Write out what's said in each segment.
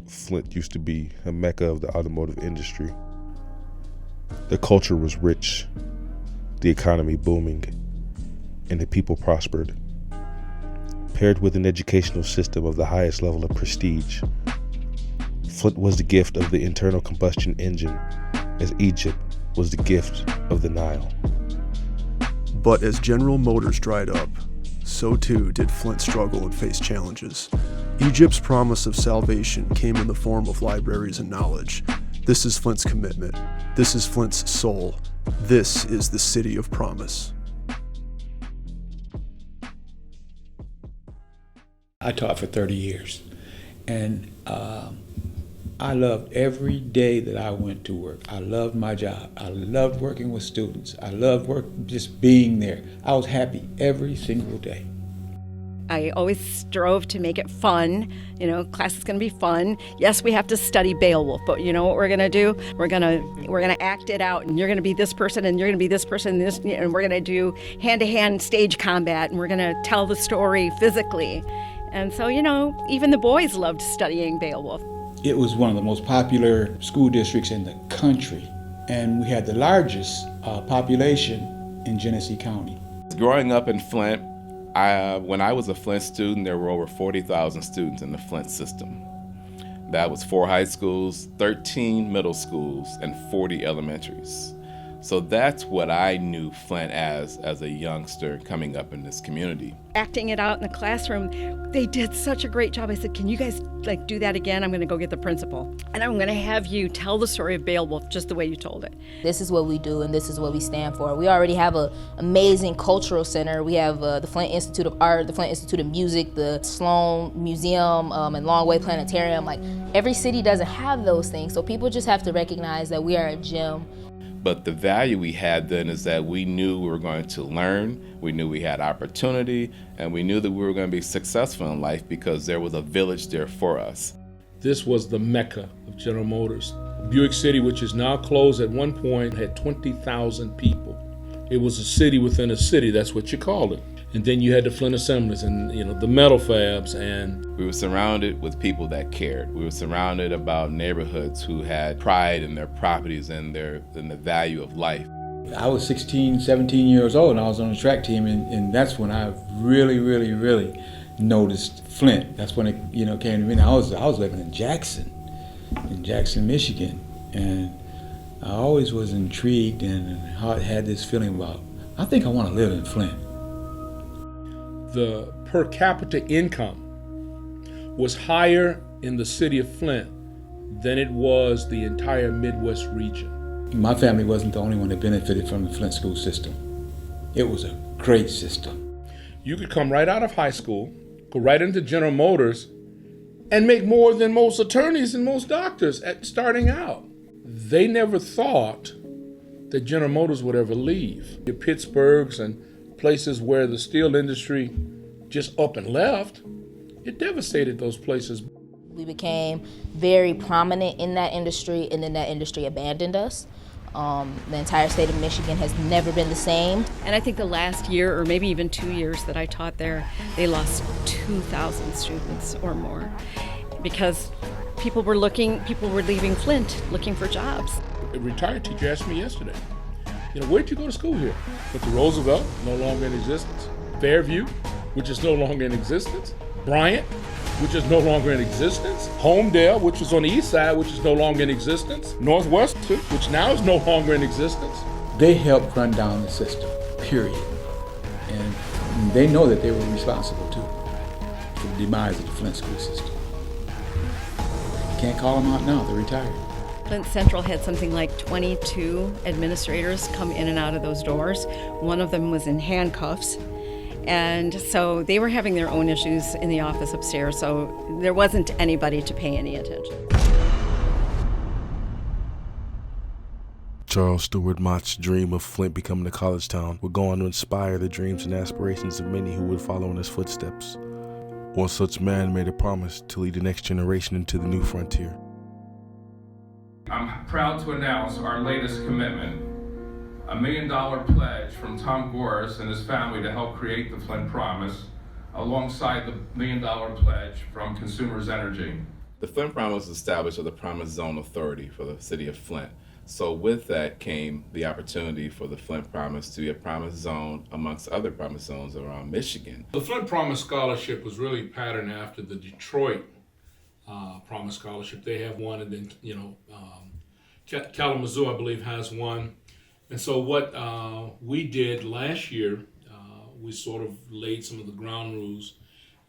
Flint used to be a mecca of the automotive industry. The culture was rich, the economy booming, and the people prospered. Paired with an educational system of the highest level of prestige, Flint was the gift of the internal combustion engine, as Egypt was the gift of the Nile. But as General Motors dried up, so too did Flint struggle and face challenges. Egypt's promise of salvation came in the form of libraries and knowledge. This is Flint's commitment. This is Flint's soul. This is the city of promise. I taught for 30 years, and I loved every day that I went to work. I loved my job. I loved working with students. I loved just being there. I was happy every single day. I always strove to make it fun. Class is going to be fun. Yes, we have to study Beowulf, but you know what we're going to do? We're going to act it out, and you're going to be this person, and you're going to be this person, and we're going to do hand-to-hand stage combat, and we're going to tell the story physically. And so, even the boys loved studying Beowulf. It was one of the most popular school districts in the country, and we had the largest population in Genesee County. Growing up in Flint, when I was a Flint student, there were over 40,000 students in the Flint system. That was 4 high schools, 13 middle schools, and 40 elementaries. So that's what I knew Flint as a youngster coming up in this community. Acting it out in the classroom, they did such a great job. I said, can you guys do that again? I'm going to go get the principal. And I'm going to have you tell the story of Beowulf just the way you told it. This is what we do and this is what we stand for. We already have an amazing cultural center. We have the Flint Institute of Art, the Flint Institute of Music, the Sloan Museum, and Longway Planetarium. Every city doesn't have those things. So people just have to recognize that we are a gem. But the value we had then is that we knew we were going to learn, we knew we had opportunity, and we knew that we were going to be successful in life because there was a village there for us. This was the mecca of General Motors. Buick City, which is now closed, at one point had 20,000 people. It was a city within a city, that's what you called it. And then you had the Flint Assemblies and the metal fabs, and we were surrounded with people that cared. We were surrounded about neighborhoods who had pride in their properties and the value of life. I was 16, 17 years old, and I was on the track team, and that's when I really, really, really noticed Flint. That's when it came to me. I was living in Jackson, Michigan, and I always was intrigued and had this feeling about, I think I want to live in Flint. The per capita income was higher in the city of Flint than it was the entire Midwest region. My family wasn't the only one that benefited from the Flint school system. It was a great system. You could come right out of high school, go right into General Motors, and make more than most attorneys and most doctors at starting out. They never thought that General Motors would ever leave. The Pittsburghs and places where the steel industry just up and left, it devastated those places. We became very prominent in that industry, and then that industry abandoned us. The entire state of Michigan has never been the same. And I think the last year, or maybe even 2 years that I taught there, they lost 2,000 students or more because people were leaving Flint looking for jobs. A retired teacher asked me yesterday, where'd you go to school here? Went to Roosevelt, no longer in existence. Fairview, which is no longer in existence. Bryant, which is no longer in existence. Homedale, which was on the east side, which is no longer in existence. Northwestern, which now is no longer in existence. They helped run down the system, period. And they know that they were responsible too for the demise of the Flint school system. You can't call them out now, they're retired. Flint Central had something like 22 administrators come in and out of those doors. One of them was in handcuffs. And so they were having their own issues in the office upstairs, so there wasn't anybody to pay any attention. Charles Stewart Mott's dream of Flint becoming a college town would go on to inspire the dreams and aspirations of many who would follow in his footsteps. One such man made a promise to lead the next generation into the new frontier. I'm proud to announce our latest commitment, a $1 million pledge from Tom Gores and his family to help create the Flint Promise, alongside the $1 million pledge from Consumers Energy. The Flint Promise was established as the Promise Zone Authority for the city of Flint. So with that came the opportunity for the Flint Promise to be a Promise Zone amongst other Promise Zones around Michigan. The Flint Promise Scholarship was really patterned after the Detroit Promise Scholarship. They have one, and then, Kalamazoo, I believe, has one. And so what we did last year, we sort of laid some of the ground rules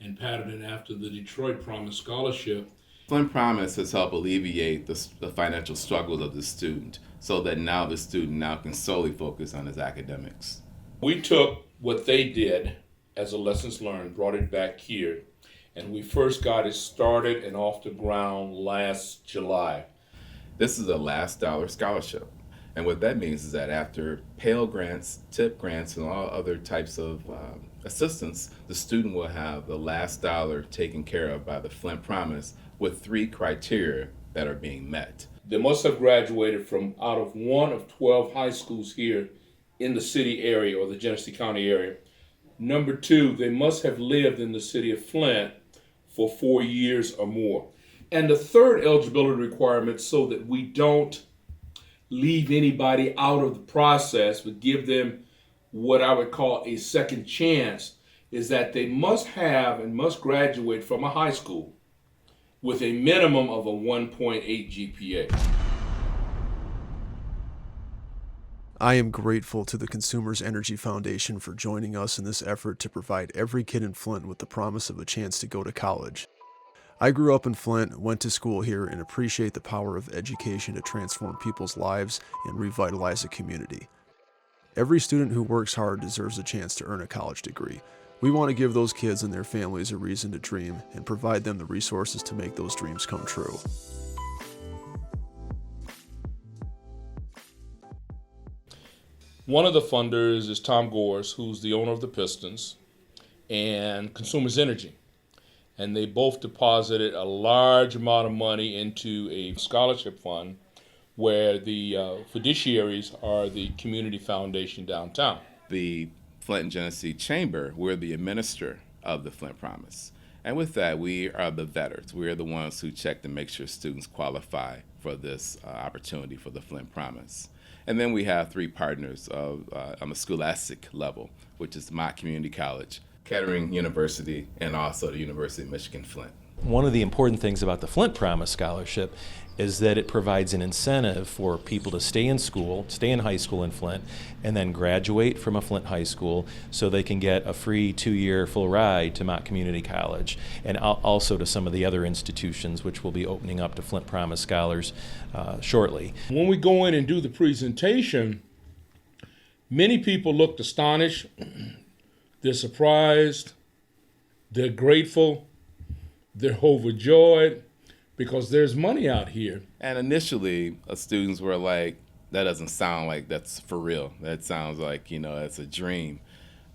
and patterned it after the Detroit Promise Scholarship. Flint Promise has helped alleviate the financial struggles of the student so that now the student now can solely focus on his academics. We took what they did as a lessons learned, brought it back here, and we first got it started and off the ground last July. This is a last dollar scholarship. And what that means is that after Pell Grants, TIP grants, and all other types of assistance, the student will have the last dollar taken care of by the Flint Promise with 3 criteria that are being met. They must have graduated from out of one of 12 high schools here in the city area or the Genesee County area. Number 2, they must have lived in the city of Flint for 4 years or more. And the third eligibility requirement, so that we don't leave anybody out of the process, but give them what I would call a second chance, is that they must have and must graduate from a high school with a minimum of a 1.8 GPA. I am grateful to the Consumers Energy Foundation for joining us in this effort to provide every kid in Flint with the promise of a chance to go to college. I grew up in Flint, went to school here, and appreciate the power of education to transform people's lives and revitalize a community. Every student who works hard deserves a chance to earn a college degree. We want to give those kids and their families a reason to dream and provide them the resources to make those dreams come true. One of the funders is Tom Gores, who's the owner of the Pistons, and Consumers Energy. And they both deposited a large amount of money into a scholarship fund where the fiduciaries are the community foundation downtown. The Flint and Genesee Chamber, we're the administrator of the Flint Promise. And with that, we are the vetters. We are the ones who check to make sure students qualify for this opportunity for the Flint Promise. And then we have 3 partners on the scholastic level, which is Mott Community College, Kettering University, and also the University of Michigan Flint. One of the important things about the Flint Promise Scholarship is that it provides an incentive for people to stay in school, stay in high school in Flint, and then graduate from a Flint high school so they can get a free 2-year full ride to Mott Community College, and also to some of the other institutions which will be opening up to Flint Promise Scholars shortly. When we go in and do the presentation, many people looked astonished, they're surprised, they're grateful, they're overjoyed, because there's money out here. And initially, students were like, that doesn't sound like that's for real. That sounds like, it's a dream.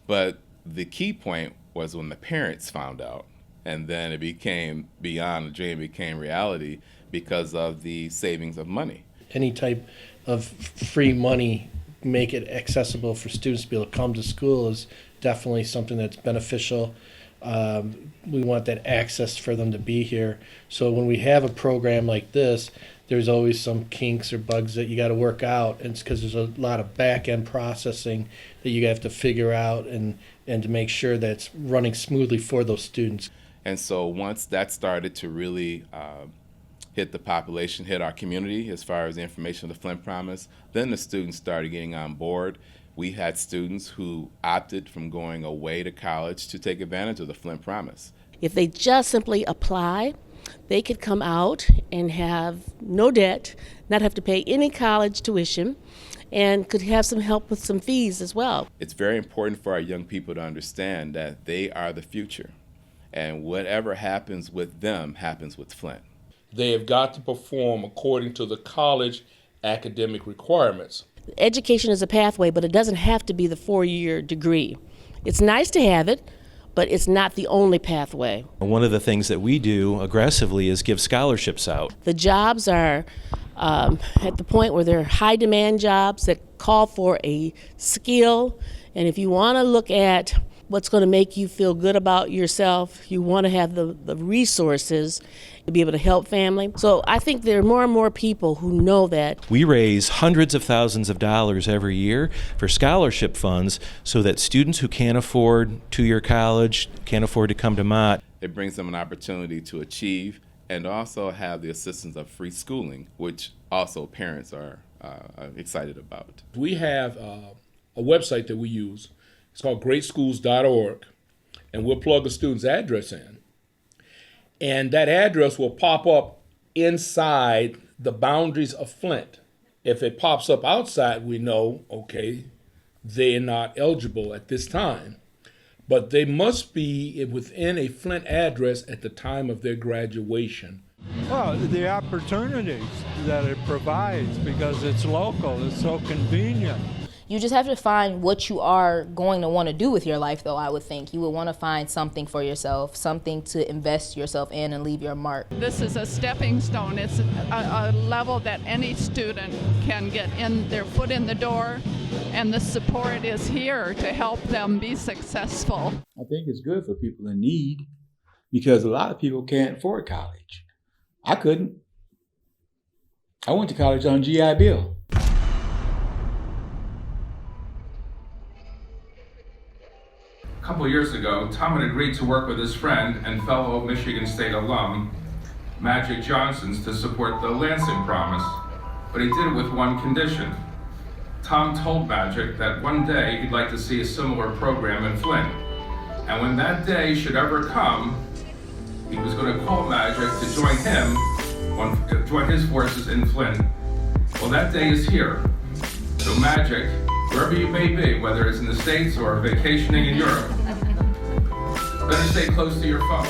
But the key point was when the parents found out, and then it became beyond a dream, it became reality because of the savings of money. Any type of free money, make it accessible for students to be able to come to school is definitely something that's beneficial. We want that access for them to be here. So when we have a program like this, there's always some kinks or bugs that you got to work out. And it's because there's a lot of back-end processing that you have to figure out and to make sure that it's running smoothly for those students. And so once that started to really hit the population, hit our community as far as the information of the Flint Promise, then the students started getting on board. We had students who opted from going away to college to take advantage of the Flint Promise. If they just simply apply, they could come out and have no debt, not have to pay any college tuition, and could have some help with some fees as well. It's very important for our young people to understand that they are the future, and whatever happens with them happens with Flint. They have got to perform according to the college academic requirements. Education is a pathway, but it doesn't have to be the 4-year degree. It's nice to have it, but it's not the only pathway. One of the things that we do aggressively is give scholarships out. The jobs are at the point where they're high demand jobs that call for a skill, and if you want to look at what's going to make you feel good about yourself. You want to have the resources to be able to help family. So I think there are more and more people who know that. We raise hundreds of thousands of dollars every year for scholarship funds so that students who can't afford two-year college, can't afford to come to Mott. It brings them an opportunity to achieve and also have the assistance of free schooling, which also parents are excited about. We have a website that we use. It's called greatschools.org, and we'll plug a student's address in. And that address will pop up inside the boundaries of Flint. If it pops up outside, we know, okay, they're not eligible at this time. But they must be within a Flint address at the time of their graduation. Well, the opportunities that it provides, because it's local, it's so convenient. You just have to find what you are going to want to do with your life, though, I would think. You would want to find something for yourself, something to invest yourself in and leave your mark. This is a stepping stone. It's a level that any student can get in their foot in the door, and the support is here to help them be successful. I think it's good for people in need because a lot of people can't afford college. I couldn't. I went to college on GI Bill. A couple years ago, Tom had agreed to work with his friend and fellow Michigan State alum, Magic Johnsons, to support the Lansing Promise, but he did it with one condition. Tom told Magic that one day he'd like to see a similar program in Flint, and when that day should ever come, he was going to call Magic to join his forces in Flint. Well, that day is here. So Magic, wherever you may be, whether it's in the States or vacationing in Europe, better stay close to your phone.